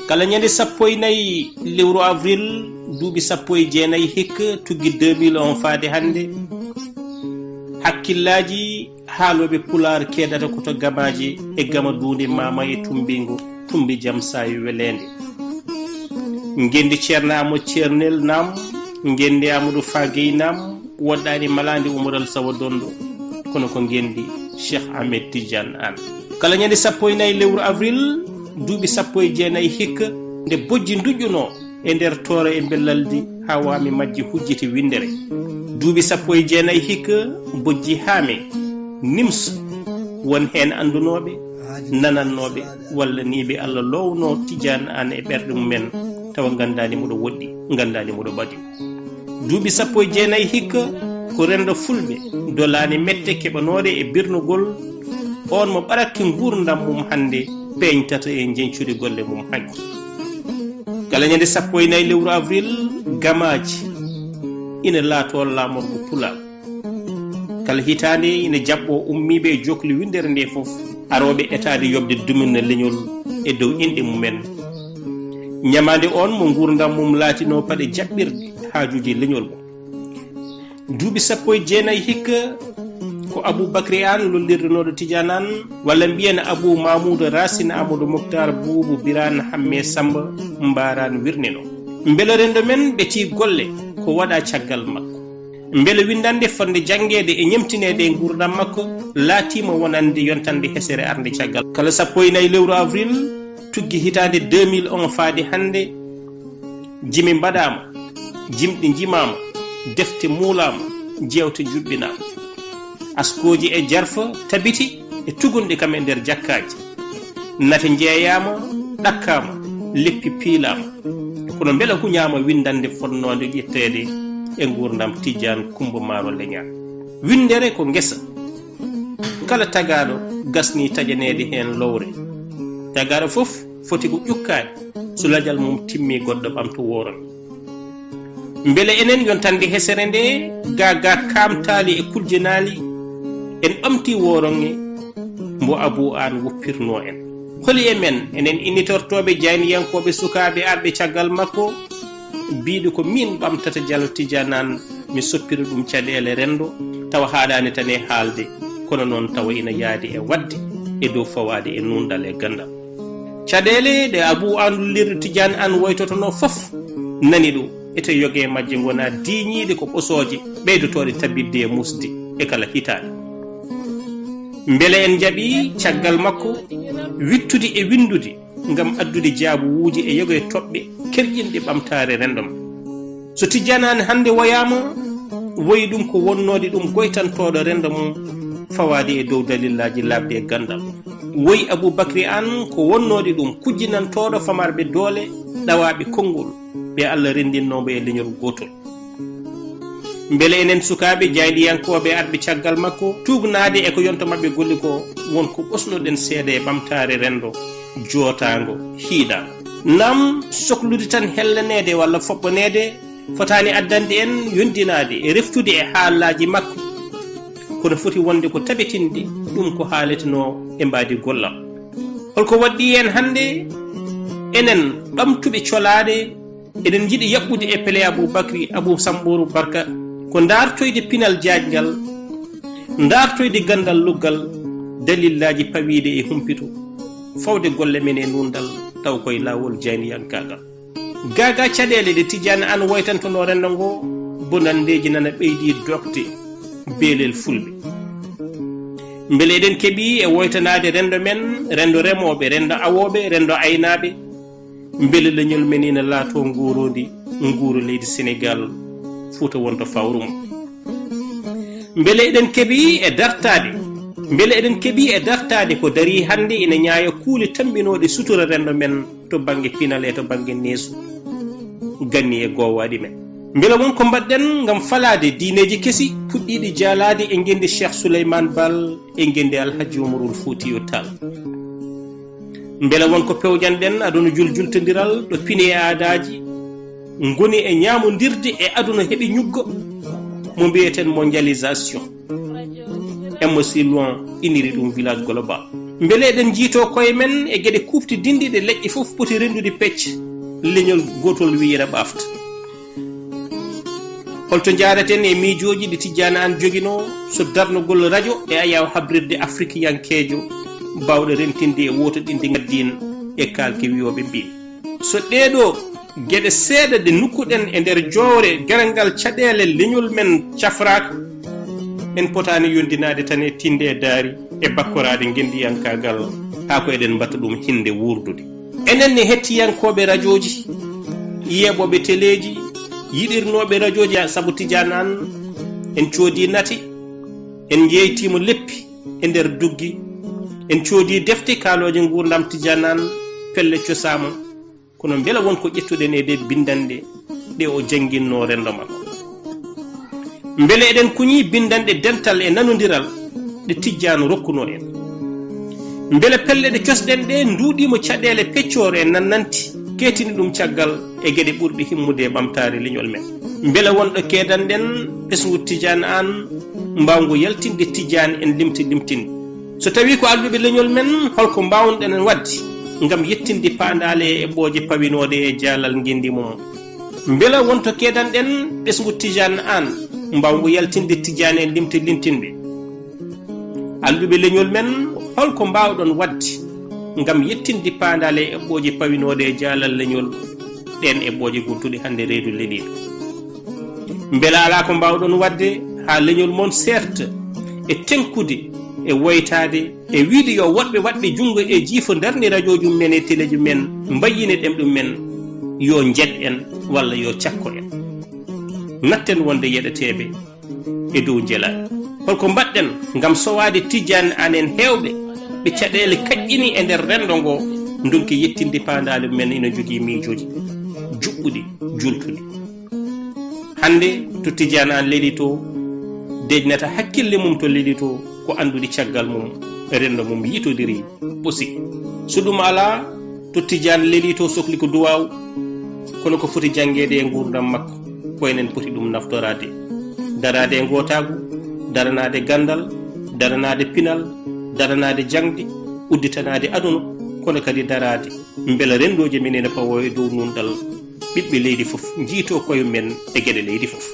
kala ñande 14 lewru avril duuɓi 19 hikka tuggi 2001 faade hande hakkillaji haaloɓe pular keedata koto gamaji e gama duunde mama e tumbingo tumbi jam sayu welende ngendi ceerno amadou ceernel nam ngendi amadou fagey nam woɗɗani malande umaral sawa dondo kono ko ngendi cheikh ahmed tidiane an kala ñande 14 lewru avril duuɓi 19 hikka nde bojji duƴƴuno e nder toore e bellaldi ha wami majji hujjiti windere duuɓi 19 hikka bojji haame nims won hen andunoɓe nanannoɓe walla niɓe allah lowno tidiane an e ɓerɗe mumen tawa gandani muɗo woɗɗi gandani muɗo ɓadi duuɓi 19 hikka ko rendo fulɓe dolani mette keɓanode e birnugol on mo ɓarakki gurdam mum hande peñtata e jencude golle mum hanki kala ñande 14 lewru avril gamaji ina laato laamorgo pula kala hitande ina jaɓɓo ummiɓe e jokli windere nde fof aroɓe etade yobde duminna leñol e dow inɗe mumen ñamande on mo gurdam mum laatino paɗe jaɓɓirde haajuji leñol mum duuɓi 19 hikka ko aboubacry an lollirdunoɗo tidiane an walla mbiyen abou mamoudou racine amadou moctar boubou birane hamme samba mbaran wirnino beele rendo men ɓeti golle ko waɗa caggal makko beele windande fonde jangguede e ñemtinede e gurdam makko laatima wonande yontande hesere arde caggal kala 14 lewru avril tuggi hitande 2001 faade hande jimi mbaɗama jimɗi jimama defte muulama jewte juɓɓinama askoji e jarfa tabiti e tugunɗe kam e nder jakkaji nate jeeyama ɗakkama leppi piilama kono beela huñama windande fonnode ƴettede e gurdam tidiane kumba maro leña windere ko ngesa kala tagaɗo gasni taƴanede hen lowre tagaɗo foof foti ko ƴukkade so ladial mum timmi goɗɗo ɓamto woron beele enen yontande hesere nde ga kamtali e kuljinali en ɓamti woronge mbo abou an woppirno en holi e men enen innitortoɓe jayniyankoɓe sukaɓe arɓe caggal makko biɗo ko min ɓamtata diallo tidiane an mi soppira ɗum caɗele rendo tawa haɗani tan e haalde kono noon tawa ina yaadi e wadde e dow fawade e nundal e gandal caɗele ɗe abou an lullirde tidiane an woytotono foof nani ɗo ete yogue majje gona diñide ko ɓosoje ɓeydotoɗe tabidde e musde e kala hitade beele en jaaɓi caggal makko wittude e windude gam addude jaabu wuuji e yogo e toɓɓe kerƴinɗe ɓamtare rendoma so tidiane an hande woyama woyi ɗum ko wonnode ɗum goytantoɗo rendo mum fawade e dow dalillaji labde e gandal woyi aboubacry an ko wonnode ɗum kujjinantoɗo famarɓe doole ɗawaɓe konngol ɓe allah rendinnoɓe e leñol gotol beele enen sukaɓe jayɗiyankoɓe arɓe caggal makko tugnade e ko yonta mabɓe golli ko wonko ɓosnoɗen seeɗa e ɓamtare rendo jootago hiiɗago nam sohlude tan hellanede walla foɓɓanede fotani addande en yondinade e reftude e haalaji makko kono foti wonde ko tabitinde ɗum ko haaleteno e mbadi gollam holko waɗɗi en hande enen ɓamtuɓe colade eɗen jiiɗi yaɓɓude e pele aboubacry abou sambourou barka ko dartoyde pinal jaajgal dartoyde gandal luggal dalillaji pawiide e humpito fawde golle men e nundal taw koye lawol jayniyankagal gaga caɗele ɗe tidiane an woytantono rendo ngo bonandeji nana ɓeydi dokte beelel fulɓe beele eɗen keeɓi e woytanade rendo men rendo remoɓe rendo awoɓe rendo aynaɓe beele leñol men ina laato nguurodi nguuru leydi sénégal fuuta wonto fawru mum beele eɗen keeɓi e dartade ko dari hande ina ñaaya kuule tambinoɗe sutura rendo men to banggue pinal e to banggue neesu ganni e gowaɗi men beele won ko mbaɗɗen gam falade diineji kesi puɗɗiɗi jaalade e gendi cheikh souleymane bal e gendi alhaji oumarul foutiyo tall beele won ko pewjanɗen aduna juljultodiral ɗo pini e aadaji goni e ñamodirde e aduna heeɓi ñuggo mo mbiyeten mondialisation emo si loin iniri ɗum village global mbele eɗen jiito koye men e gueɗe kufti dindiɗe leƴƴi fof poti rendude pecc leñol gotol wiyira ɓafta. holto jaaraten e miijoji ɗi Tidiane Anne joguino so darnugol radio e ayaw habrirde afrikiyankejo bawɗo rentinde e wotoɗinde gaddin e kalke wiyoɓe mbin so ɗeɗo gueɗe seeɗa ɗe nukkuɗen e nder jowre gerangal caɗele leñol men cafraka en potani yondinade tan e tinde e daari e bakkorade gendiyankagal ha ko eɗen mbatta ɗum hinde wurdude. enen ne hettiyankoɓe radioji yeɓoɓe téléji yiɗirnoɓe radioji saabu Tidiane Anne en coodi nati en jeytimo leppi e nder duggi en coodi defte kaaloje gurdam Tidiane Anne pelle cosama kono beela wonko ƴettuɗen e ɗe bindanɗe ɗe o jangguinno rendo makko beele eɗen kuñi bindanɗe dental e nanodiral ɗe Tidiane rokkuno en beele pelle ɗe cosɗen ɗe nduuɗimo caɗele peccore en nannanti ketini ɗum caggal e gueɗe ɓurɗi himmude e ɓamtare leñol men beele wonɗo kedanɗen ɓesgu Tidiane Anne mbawgu yaltinde Tidiane en limtinde so tawi ko alluɓe leñol men holko mbawnoɗen en wadde ngam yettinde pandale e ɓooje pawinode e jaalal gendi mum beele wonto kedanɗen ɓesgu Tidiane Anne mbawgu yaltinde Tidiane en limtinde alluɓe leñol men holko mbawɗon wadde ngam yettinde pandale e ɓooje pawinode e jaalal leñol ɗen e ɓooje guntuɗe hande reedu leliɗo beele ala ko mbawɗon wadde ha leñol mon certes e tenkude e woytade e wiide yo woɗɓe waɗɓe jungo e jiifo darni radio-ji men e téléji men mbayyine ɗemɗum men yo jed en walla yo cakko en natten wonde yeɗeteɓe e dow jelaɗe holko mbaɗɗen ngam sowade Tidiane Anne en hewɓe ɓe caɗele kaƴƴini e nder rendo ngo donki yettinde pandale men ina jogui miijoji juɓɓuɗi jultuɗi hande to Tidiane Anne leeli to dejnata hakkille mum to leeli to ko andude caggal mum rendo mum yitodiri ɓosi so ɗum ala to Tidiane leeli to sohli ko duwaw kono ko foti janguede e gurdam makko ko enen poti ɗum naftorade darade e gotagu daranade gandal daranade pinal daranade jangde udditanade aduna kono kadi darade beele rendoje men ene pawo e dow nunɗal ɓiɓɓe leydi fof jiito koye men e gueɗe leydi fof